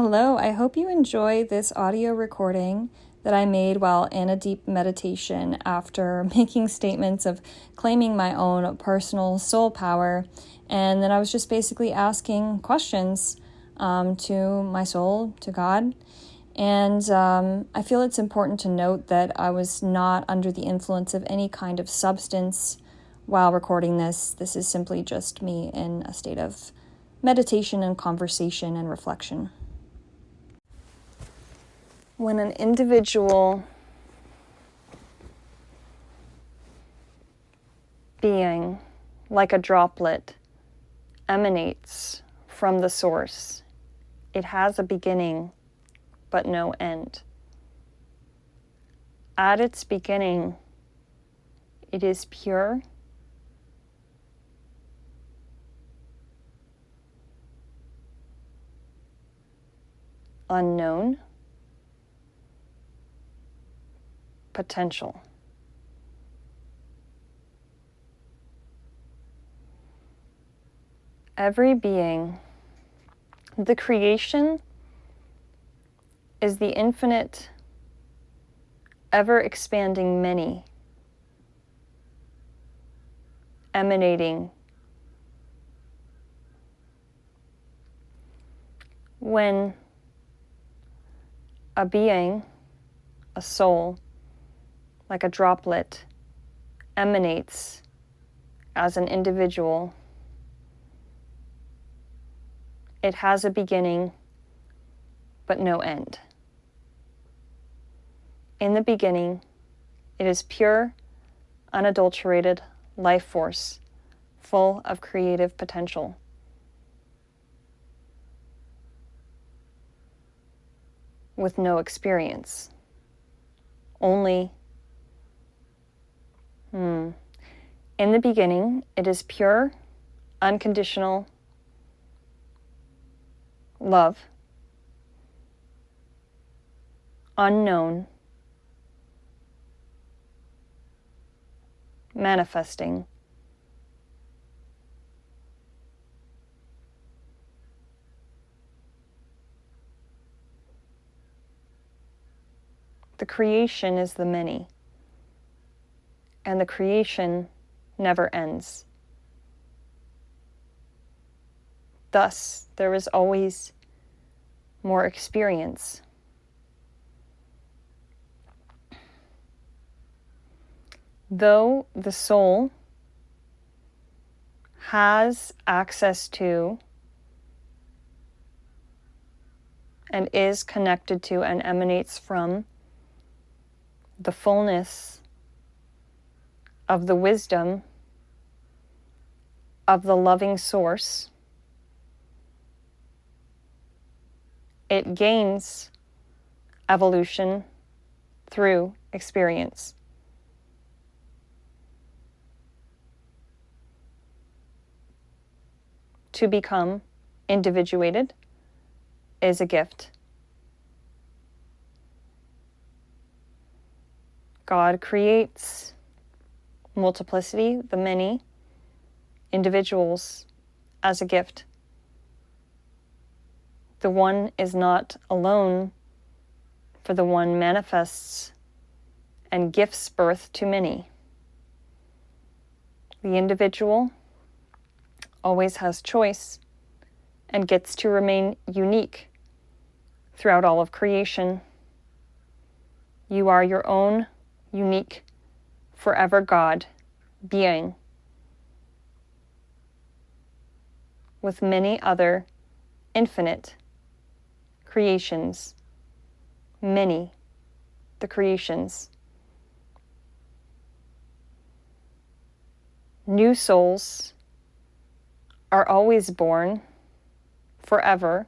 Hello, I hope you enjoy this audio recording that I made while in a deep meditation after making statements of claiming my own personal soul power. And then I was just basically asking questions to my soul, to God. And I feel it's important to note that I was not under the influence of any kind of substance while recording this. This is simply just me in a state of meditation and conversation and reflection. When an individual being, like a droplet, emanates from the source, it has a beginning but no end. At its beginning, it is pure, unknown, potential. Every being, the creation, is the infinite, ever-expanding many, emanating. When a being, a soul, like a droplet, emanates as an individual, it has a beginning but no end. In the beginning, it is pure, unadulterated life force, full of creative potential. With no experience. Only, in the beginning, it is pure, unconditional love, unknown, manifesting, the creation is the many, and the creation never ends. Thus, there is always more experience. Though the soul has access to and is connected to and emanates from the fullness of the wisdom of the loving source, it gains evolution through experience. To become individuated is a gift. God creates multiplicity, the many individuals, as a gift. The one is not alone, for the one manifests and gifts birth to many. The individual always has choice and gets to remain unique throughout all of creation. You are your own unique, forever God being with many other infinite creations, many, the creations. New souls are always born forever,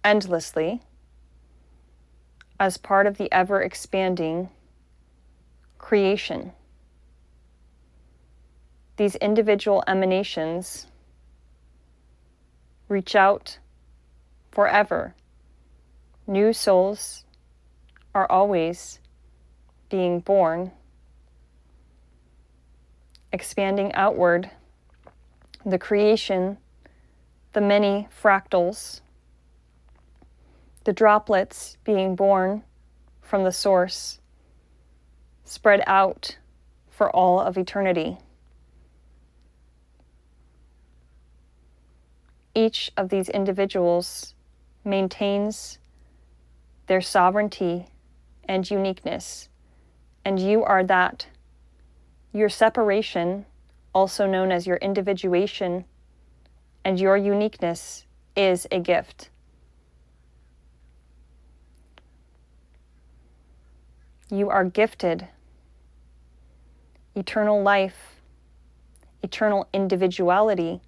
endlessly, as part of the ever-expanding creation. These individual emanations reach out forever. New souls are always being born, expanding outward. The creation, the many fractals, the droplets being born from the source, spread out for all of eternity. Each of these individuals maintains their sovereignty and uniqueness, and you are that. Your separation, also known as your individuation, and your uniqueness is a gift. You are gifted eternal life, eternal individuality.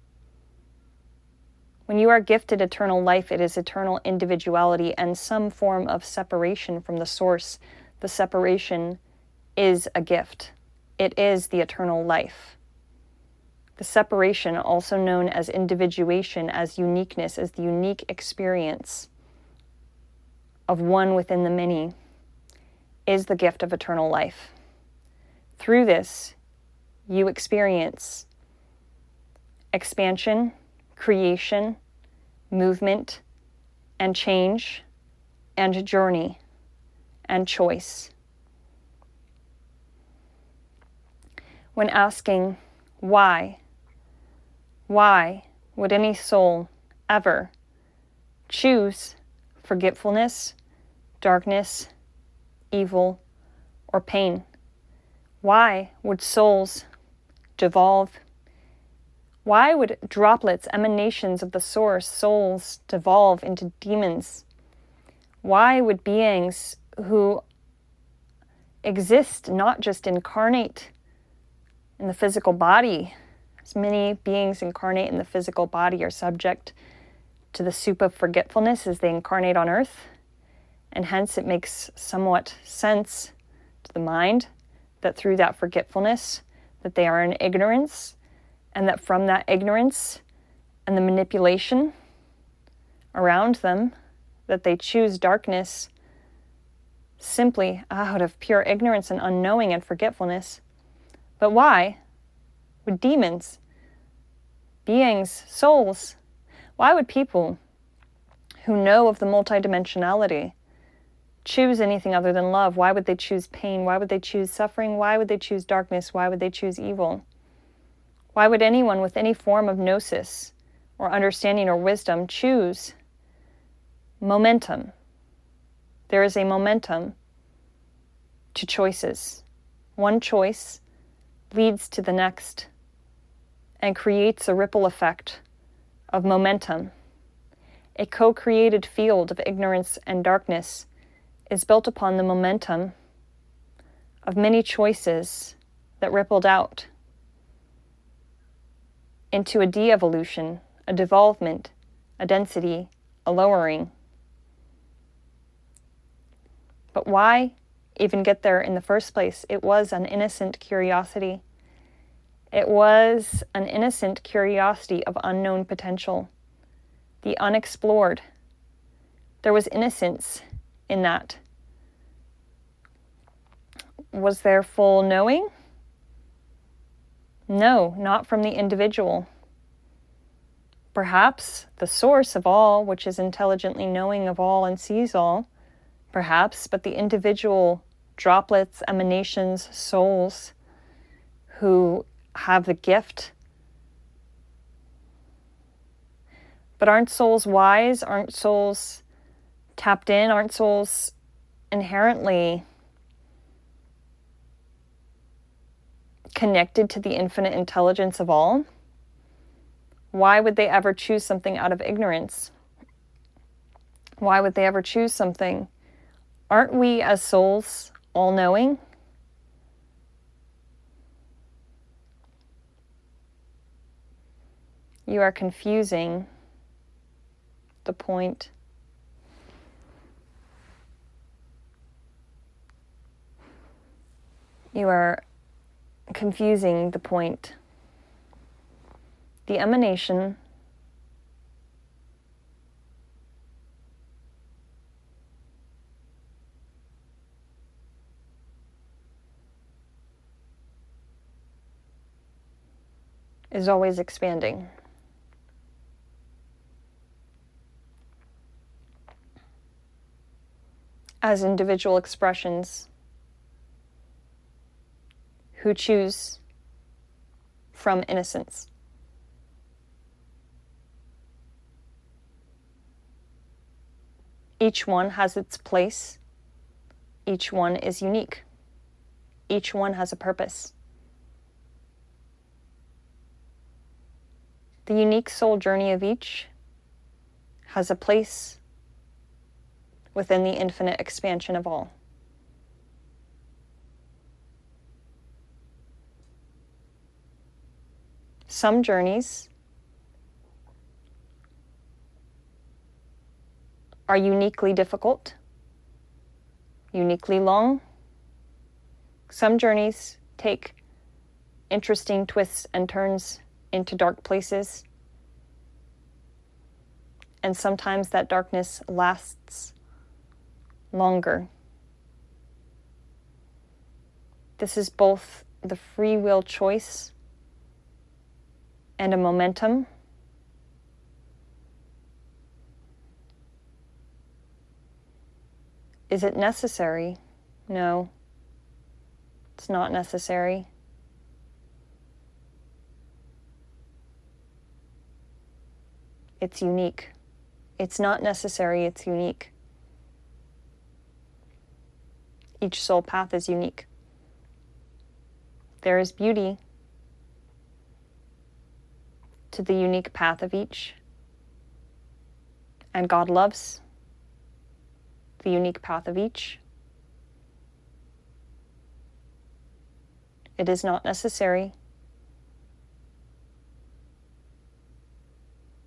When you are gifted eternal life, it is eternal individuality and some form of separation from the source. The separation is a gift. It is the eternal life. The separation, also known as individuation, as uniqueness, as the unique experience of one within the many, is the gift of eternal life. Through this, you experience expansion, creation, movement, and change, and journey, and choice. When asking, why would any soul ever choose forgetfulness, darkness, evil, or pain? Why would souls devolve? Why would droplets, emanations of the source, souls, devolve into demons? Why would beings who exist not just incarnate in the physical body, as many beings incarnate in the physical body are subject to the soup of forgetfulness as they incarnate on earth, and hence it makes somewhat sense to the mind that through that forgetfulness that they are in ignorance, and that from that ignorance and the manipulation around them, that they choose darkness simply out of pure ignorance and unknowing and forgetfulness. But why would demons, beings, souls, why would people who know of the multidimensionality choose anything other than love? Why would they choose pain? Why would they choose suffering? Why would they choose darkness? Why would they choose evil? Why would anyone with any form of gnosis or understanding or wisdom choose momentum? There is a momentum to choices. One choice leads to the next and creates a ripple effect of momentum. A co-created field of ignorance and darkness is built upon the momentum of many choices that rippled out into a de-evolution, a devolvement, a density, a lowering. But why even get there in the first place? It was an innocent curiosity. It was an innocent curiosity of unknown potential, the unexplored. There was innocence in that. Was there full knowing? No, not from the individual. Perhaps the source of all, which is intelligently knowing of all and sees all, perhaps, but the individual droplets, emanations, souls who have the gift. But aren't souls wise? Aren't souls tapped in? Aren't souls inherently connected to the infinite intelligence of all? Why would they ever choose something out of ignorance? Why would they ever choose something? Aren't we as souls all-knowing? You are confusing the point. You are confusing the point. The emanation is always expanding. as individual expressions who choose from innocence. Each one has its place. Each one is unique. Each one has a purpose. The unique soul journey of each has a place within the infinite expansion of all. Some journeys are uniquely difficult, uniquely long. Some journeys take interesting twists and turns into dark places. And sometimes that darkness lasts longer. This is both the free will choice and a momentum. Is it necessary? No, it's not necessary. It's unique. It's not necessary, it's unique. Each soul path is unique. There is beauty to the unique path of each, and God loves the unique path of each. It is not necessary.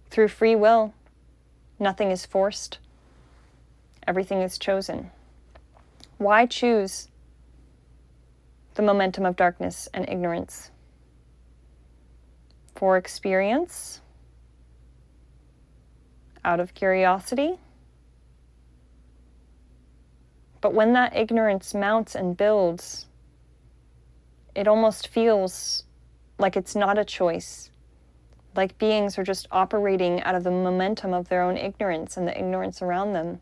Through free will, nothing is forced. Everything is chosen. Why choose the momentum of darkness and ignorance? For experience? Out of curiosity? But when that ignorance mounts and builds, it almost feels like it's not a choice, like beings are just operating out of the momentum of their own ignorance and the ignorance around them.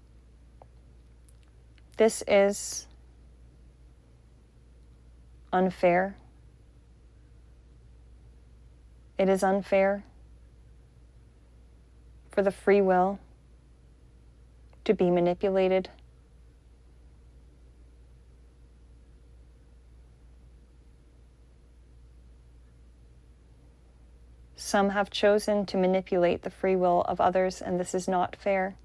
This is unfair. It is unfair for the free will to be manipulated. Some have chosen to manipulate the free will of others, and this is not fair.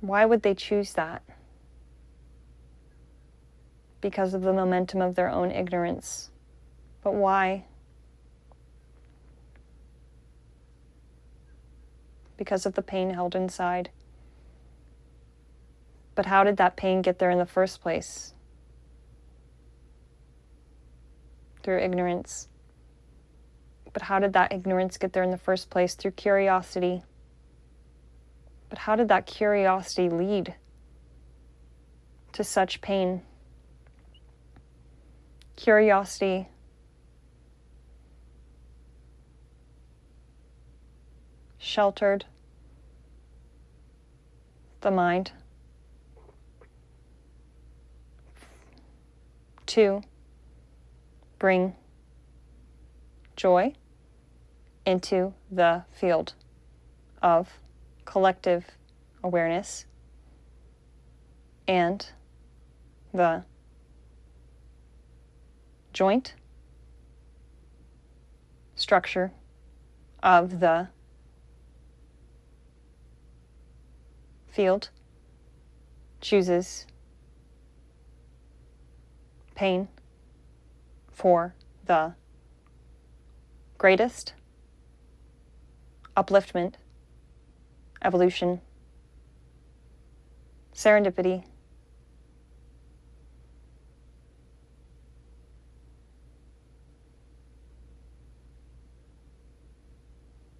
Why would they choose that? Because of the momentum of their own ignorance. But why? Because of the pain held inside. But how did that pain get there in the first place? Through ignorance. But how did that ignorance get there in the first place? Through curiosity. But how did that curiosity lead to such pain? Curiosity sheltered the mind to bring joy into the field of collective awareness and the joint structure of the field chooses pain for the greatest upliftment, evolution, serendipity,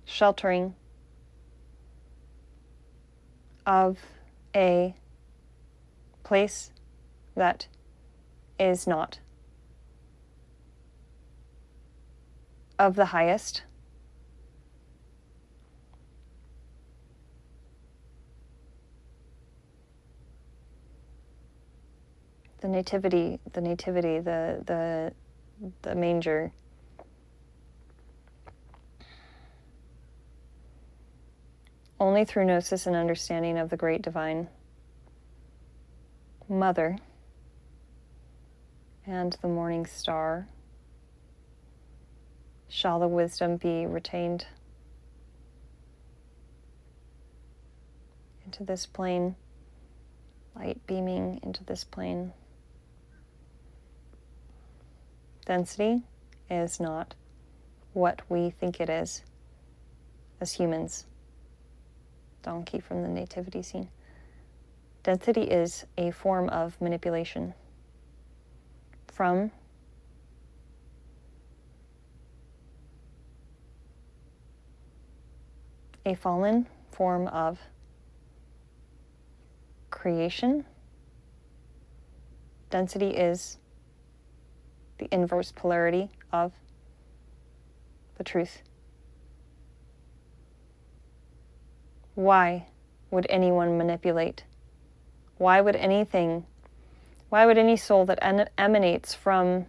sheltering of a place that is not of the highest. The nativity, the manger. Only through gnosis and understanding of the great divine Mother and the morning star shall the wisdom be retained into this plane, light beaming into this plane. Density is not what we think it is as humans. Donkey from the nativity scene. Density is a form of manipulation from a fallen form of creation. Density is the inverse polarity of the truth. Why would anyone manipulate? Why would any soul that emanates from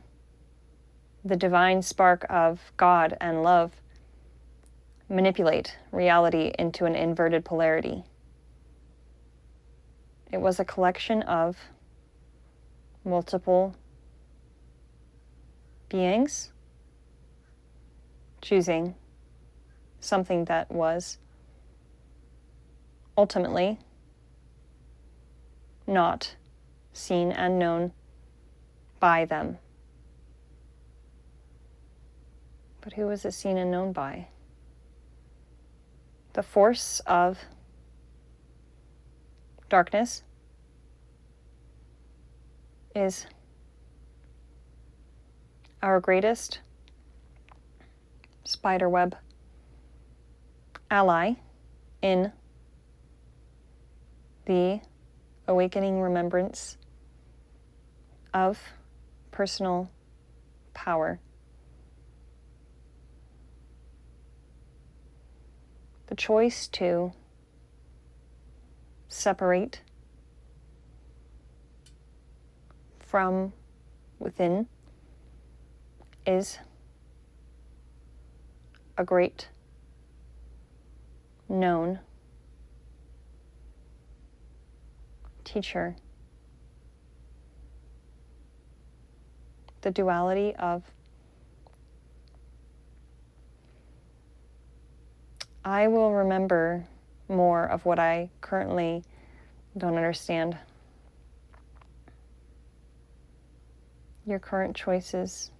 the divine spark of God and love manipulate reality into an inverted polarity? It was a collection of multiple beings choosing something that was ultimately not seen and known by them. But who was it seen and known by? The force of darkness is our greatest spiderweb ally in the awakening remembrance of personal power. The choice to separate from within is a great known teacher. The duality of I will remember more of what I currently don't understand. Your current choices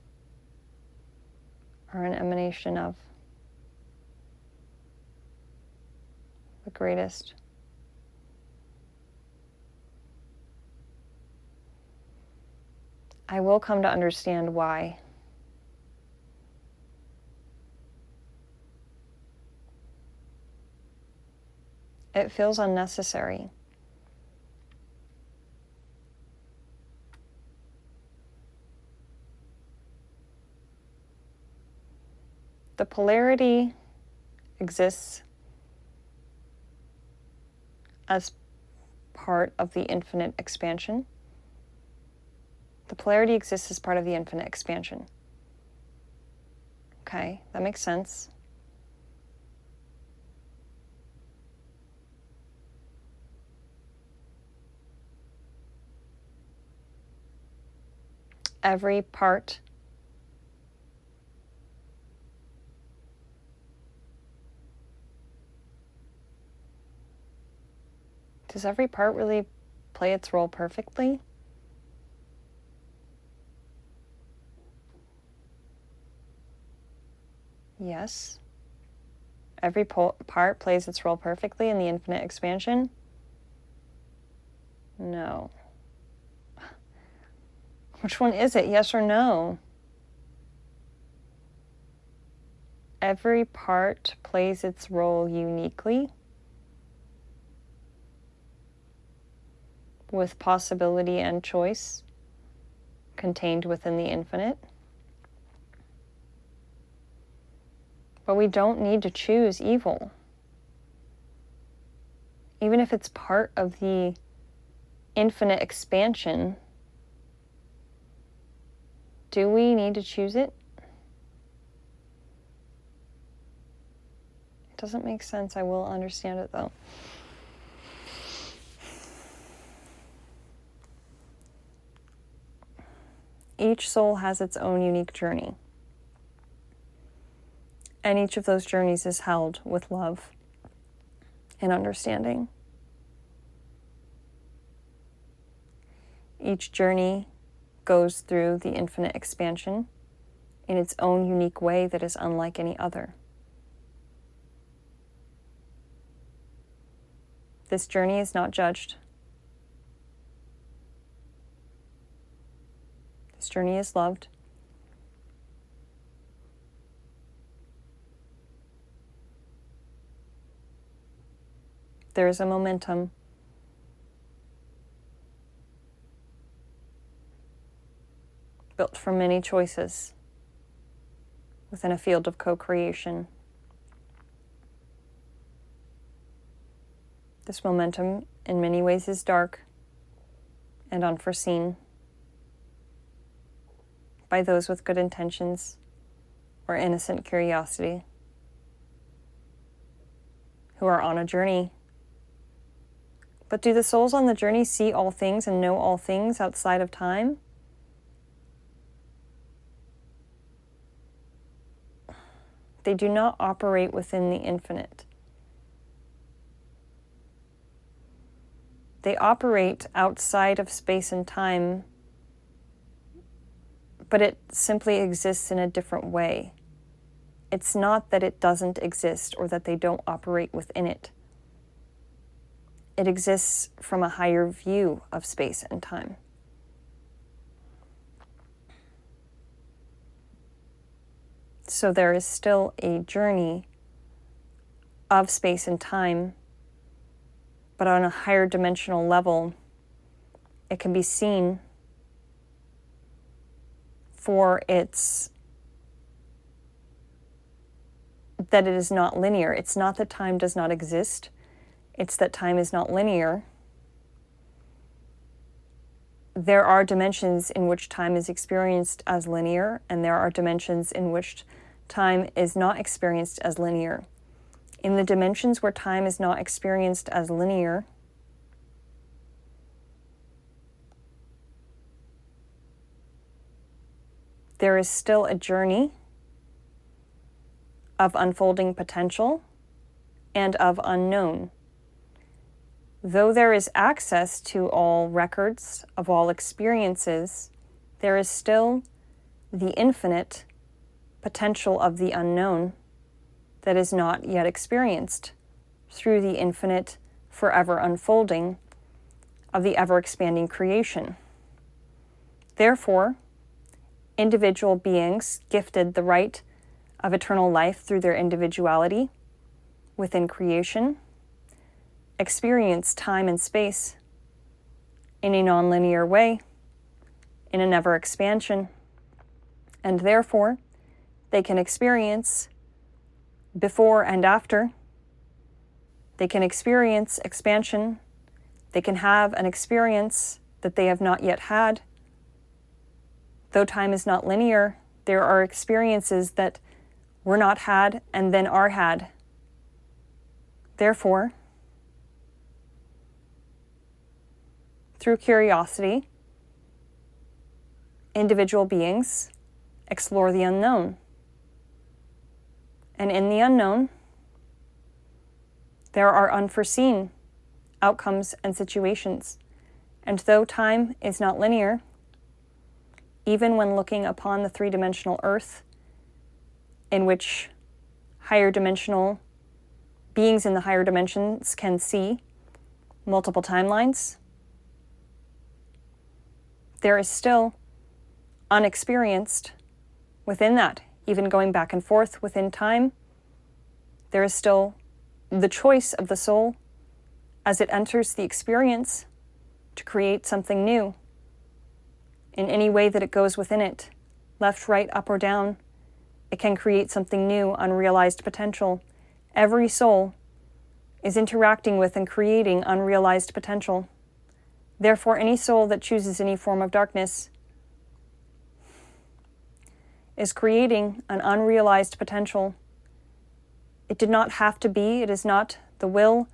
are an emanation of the greatest. I will come to understand why. It feels unnecessary. The polarity exists as part of the infinite expansion. The polarity exists as part of the infinite expansion. Okay, that makes sense. Every part does every part really play its role perfectly? Yes. Every part plays its role perfectly in the infinite expansion? No. Which one is it, yes or no? Every part plays its role uniquely, with possibility and choice contained within the infinite. But we don't need to choose evil. Even if it's part of the infinite expansion, do we need to choose it? It doesn't make sense. I will understand it though. Each soul has its own unique journey. And each of those journeys is held with love and understanding. Each journey goes through the infinite expansion in its own unique way that is unlike any other. This journey is not judged. This journey is loved. There is a momentum. Built from many choices within a field of co-creation. This momentum in many ways is dark and unforeseen by those with good intentions or innocent curiosity who are on a journey. But do the souls on the journey see all things and know all things outside of time? They do not operate within the infinite. They operate outside of space and time, but it simply exists in a different way. It's not that it doesn't exist or that they don't operate within it. It exists from a higher view of space and time. So there is still a journey of space and time, but on a higher dimensional level, it can be seen for that it is not linear. It's not that time does not exist. It's that time is not linear. There are dimensions in which time is experienced as linear, and there are dimensions in which time is not experienced as linear. In the dimensions where time is not experienced as linear, there is still a journey of unfolding potential and of unknown. Though there is access to all records of all experiences, there is still the infinite potential of the unknown that is not yet experienced through the infinite, forever unfolding of the ever-expanding creation. Therefore, individual beings gifted the right of eternal life through their individuality within creation experience time and space in a nonlinear way, in an ever-expansion, and therefore they can experience before and after. They can experience expansion. They can have an experience that they have not yet had. Though time is not linear, there are experiences that were not had and then are had. Therefore, through curiosity, individual beings explore the unknown. And in the unknown, there are unforeseen outcomes and situations. And though time is not linear, even when looking upon the three-dimensional earth, in which higher dimensional beings in the higher dimensions can see multiple timelines, there is still unexperienced within that, even going back and forth within time. There is still the choice of the soul as it enters the experience to create something new in any way that it goes within it, left, right, up, or down, it can create something new, unrealized potential. Every soul is interacting with and creating unrealized potential. Therefore, any soul that chooses any form of darkness is creating an unrealized potential. It did not have to be, it is not the will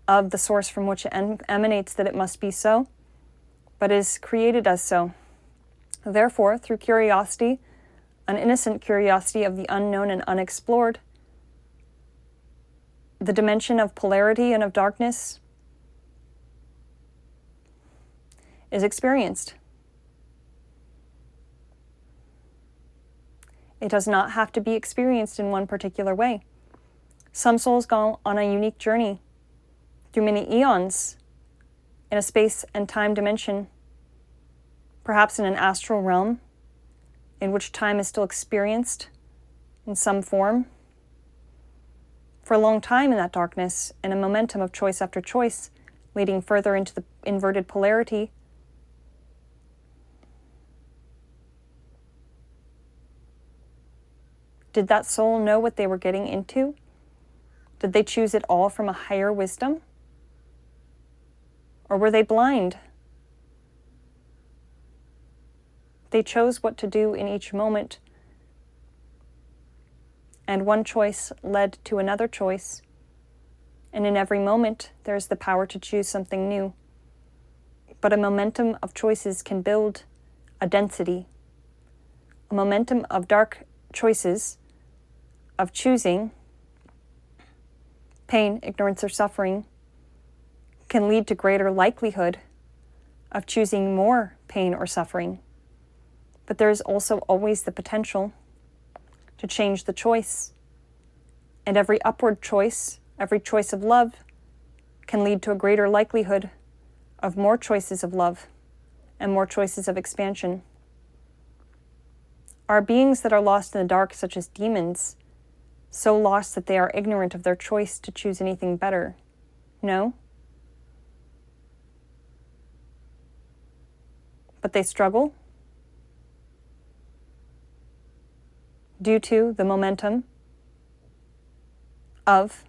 of the source from which it emanates that it must be so, but is created as so. Therefore, through curiosity, an innocent curiosity of the unknown and unexplored, the dimension of polarity and of darkness is experienced. It does not have to be experienced in one particular way. Some souls go on a unique journey through many eons in a space and time dimension, perhaps in an astral realm, in which time is still experienced in some form, for a long time in that darkness, in a momentum of choice after choice, leading further into the inverted polarity. Did that soul know what they were getting into? Did they choose it all from a higher wisdom? Or were they blind? They chose what to do in each moment, and one choice led to another choice, and in every moment there is the power to choose something new. But a momentum of choices can build a density. A momentum of dark choices, of choosing pain, ignorance, or suffering, can lead to greater likelihood of choosing more pain or suffering. But there is also always the potential to change the choice. And every upward choice, every choice of love, can lead to a greater likelihood of more choices of love and more choices of expansion. Are beings that are lost in the dark, such as demons, so lost that they are ignorant of their choice to choose anything better? No. But they struggle due to the momentum of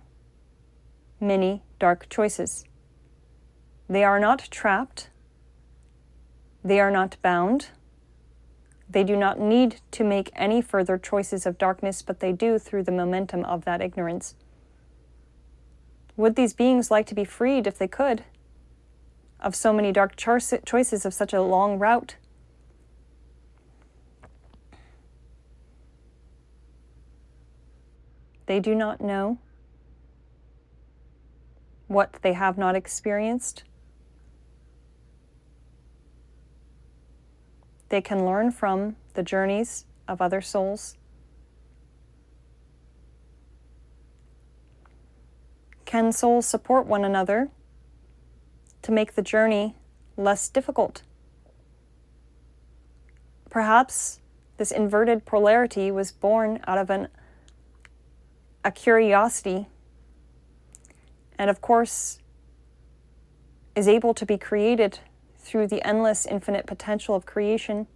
many dark choices. They are not trapped. They are not bound. They do not need to make any further choices of darkness, but they do through the momentum of that ignorance. Would these beings like to be freed if they could of so many dark choices of such a long route? They do not know what they have not experienced. They can learn from the journeys of other souls. Can souls support one another to make the journey less difficult? Perhaps this inverted polarity was born out of a curiosity, and of course is able to be created through the endless infinite potential of creation.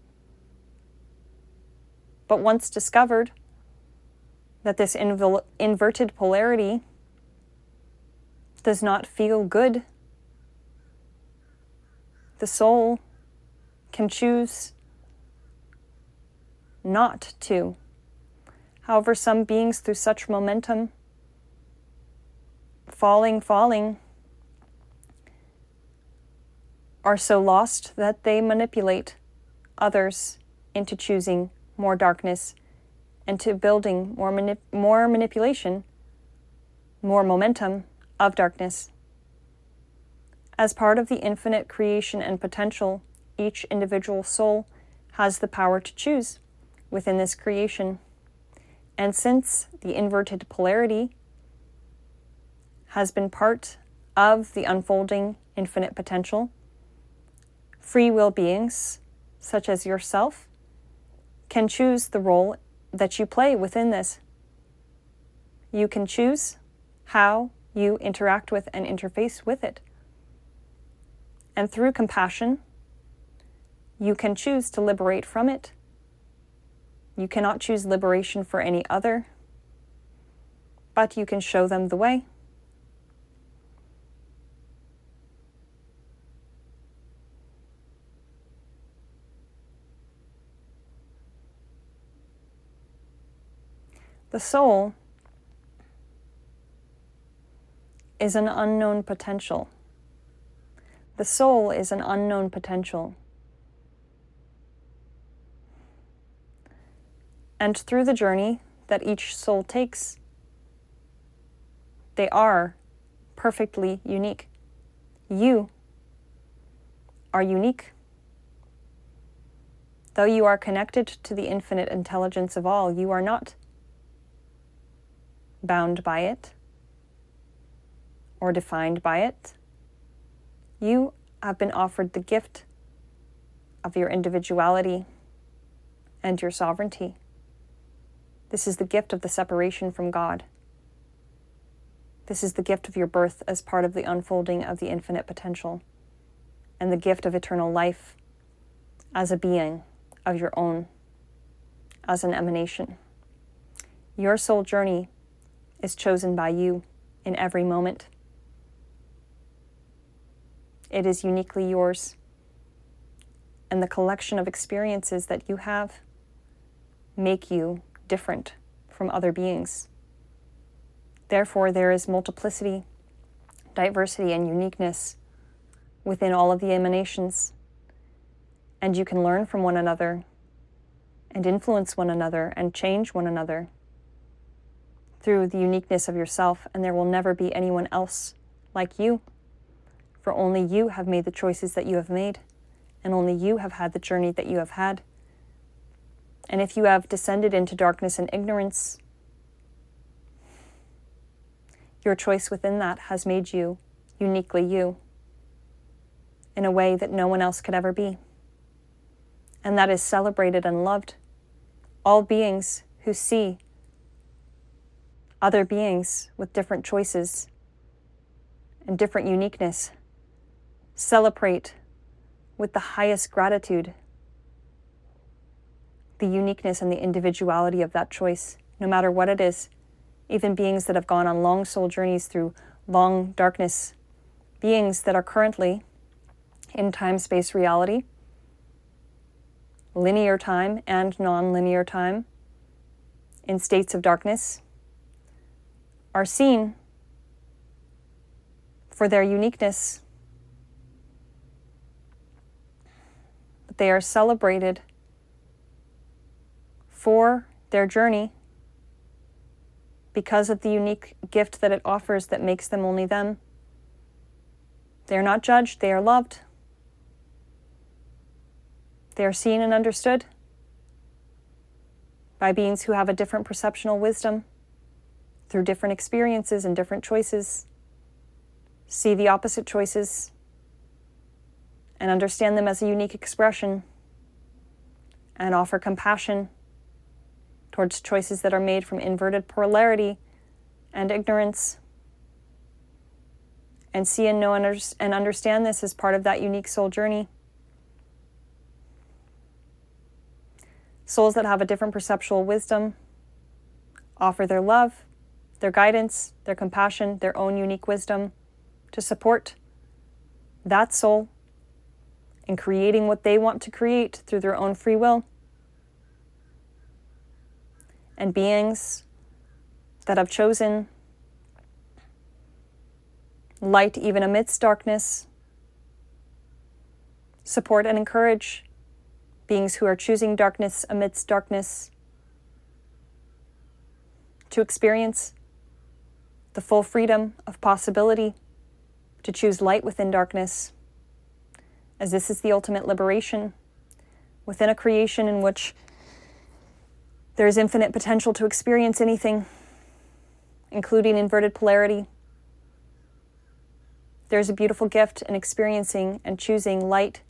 But once discovered that this inverted polarity does not feel good, the soul can choose not to. However, some beings, through such momentum, falling, are so lost that they manipulate others into choosing more darkness and to building more manipulation, more momentum of darkness. As part of the infinite creation and potential, each individual soul has the power to choose within this creation. And since the inverted polarity has been part of the unfolding infinite potential, free will beings, such as yourself, can choose the role that you play within this. You can choose how you interact with and interface with it. And through compassion, you can choose to liberate from it You cannot choose liberation for any other, but you can show them the way. The soul is an unknown potential. The soul is an unknown potential. And through the journey that each soul takes, they are perfectly unique. You are unique. Though you are connected to the infinite intelligence of all, you are not bound by it or defined by it. You have been offered the gift of your individuality and your sovereignty. This is the gift of the separation from God. This is the gift of your birth as part of the unfolding of the infinite potential, and the gift of eternal life as a being of your own, as an emanation. Your soul journey is chosen by you in every moment. It is uniquely yours, and the collection of experiences that you have make you different from other beings. Therefore, there is multiplicity, diversity, and uniqueness within all of the emanations, and you can learn from one another and influence one another and change one another through the uniqueness of yourself, and there will never be anyone else like you, for only you have made the choices that you have made, and only you have had the journey that you have had. And if you have descended into darkness and ignorance, your choice within that has made you uniquely you in a way that no one else could ever be. And that is celebrated and loved. All beings who see other beings with different choices and different uniqueness celebrate with the highest gratitude the uniqueness and the individuality of that choice, no matter what it is. Even beings that have gone on long soul journeys through long darkness, beings that are currently in time-space reality, linear time and non-linear time, in states of darkness, are seen for their uniqueness, but they are celebrated for their journey because of the unique gift that it offers that makes them only them. They are not judged, they are loved. They are seen and understood by beings who have a different perceptual wisdom through different experiences and different choices, see the opposite choices and understand them as a unique expression, and offer compassion towards choices that are made from inverted polarity and ignorance, and see and know and understand this as part of that unique soul journey. Souls that have a different perceptual wisdom offer their love, their guidance, their compassion, their own unique wisdom to support that soul in creating what they want to create through their own free will. And beings that have chosen light even amidst darkness support and encourage beings who are choosing darkness amidst darkness to experience the full freedom of possibility to choose light within darkness, as this is the ultimate liberation within a creation in which there is infinite potential to experience anything, including inverted polarity. There's a beautiful gift in experiencing and choosing light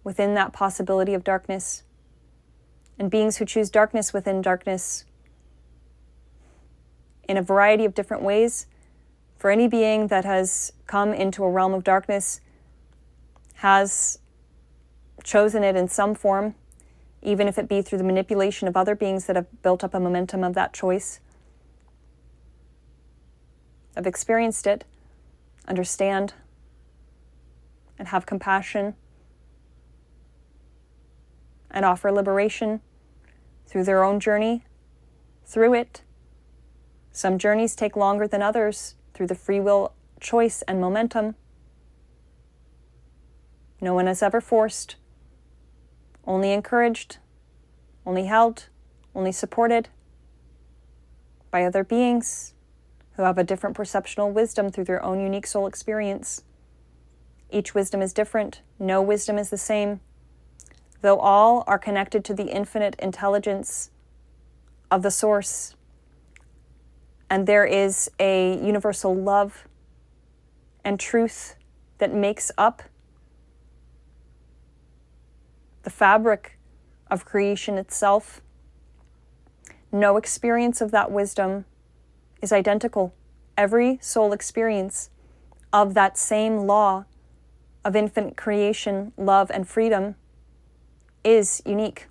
within that possibility of darkness. And beings who choose darkness within darkness in a variety of different ways, for any being that has come into a realm of darkness has chosen it in some form, even if it be through the manipulation of other beings that have built up a momentum of that choice. I've experienced it, understand, and have compassion, and offer liberation through their own journey, through it. Some journeys take longer than others through the free will choice and momentum. No one is ever forced, only encouraged, only held, only supported by other beings who have a different perceptual wisdom through their own unique soul experience. Each wisdom is different. No wisdom is the same. Though all are connected to the infinite intelligence of the source, and there is a universal love and truth that makes up the fabric of creation itself, no experience of that wisdom is identical. Every soul experience of that same law of infinite creation, love, and freedom is unique.